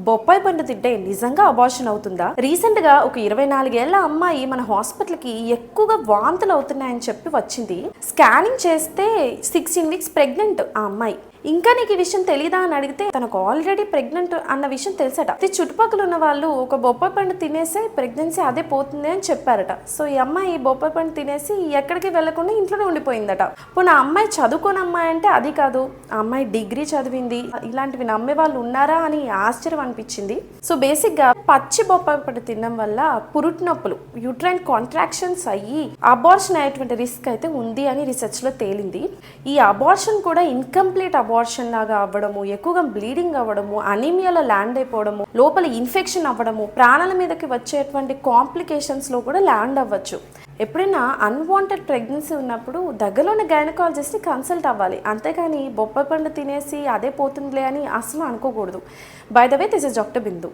బొప్పాయి పండు తింటే నిజంగా అబార్షన్ అవుతుందా? రీసెంట్ గా ఒక 24 ఏళ్ల అమ్మాయి మన హాస్పిటల్ కి ఎక్కువగా వాంతులు అవుతున్నాయని చెప్పి వచ్చింది. స్కానింగ్ చేస్తే 16 వీక్స్ ప్రెగ్నెంట్ ఆ అమ్మాయి. ఇంకా నీకు ఈ విషయం తెలీదా అని అడిగితే తనకు ఆల్రెడీ ప్రెగ్నెంట్ అన్న విషయం తెలుసట. చుట్టుపక్కల ఉన్న వాళ్ళు ఒక బొప్పాయి పండు తినేసే ప్రెగ్నెన్సీ అదే పోతుంది అని చెప్పారట. సో ఈ అమ్మాయి బొప్పాయి పండు తినేసి ఎక్కడికి వెళ్లకుండా ఇంట్లోనే ఉండిపోయిందట. పోనీ ఆ అమ్మాయి చదువుకోని అమ్మాయి అంటే అది కాదు, ఆ అమ్మాయి డిగ్రీ చదివింది. ఇలాంటివి నమ్మే వాళ్ళు ఉన్నారా అని ఆశ్చర్యం అనిపించింది. సో బేసిక్ గా పచ్చి బొప్పాయి పండు తినడం వల్ల పురుటి నొప్పులు, యూట్రైన్ కాంట్రాక్షన్స్ అయ్యి అబార్షన్ అయ్యేటువంటి రిస్క్ అయితే ఉంది అని రీసెర్చ్ లో తేలింది. ఈ అబార్షన్ కూడా ఇన్కంప్లీట్ అబార్షన్ లాగా అవ్వడము, ఎక్కువగా బ్లీడింగ్ అవ్వడము, అనీమియాలో ల్యాండ్ అయిపోవడము, లోపల ఇన్ఫెక్షన్ అవ్వడము, ప్రాణాల మీదకి వచ్చేటువంటి కాంప్లికేషన్స్ లో కూడా ల్యాండ్ అవ్వచ్చు. ఎప్పుడైనా అన్వాంటెడ్ ప్రెగ్నెన్సీ ఉన్నప్పుడు దగ్గరలోని గైనకాలజిస్ట్ని కన్సల్ట్ అవ్వాలి. అంతేకాని బొప్పాయి పండు తినేసి అదే పోతుందిలే అని అసలు అనుకోకూడదు. By the way, this is doctor Bindu.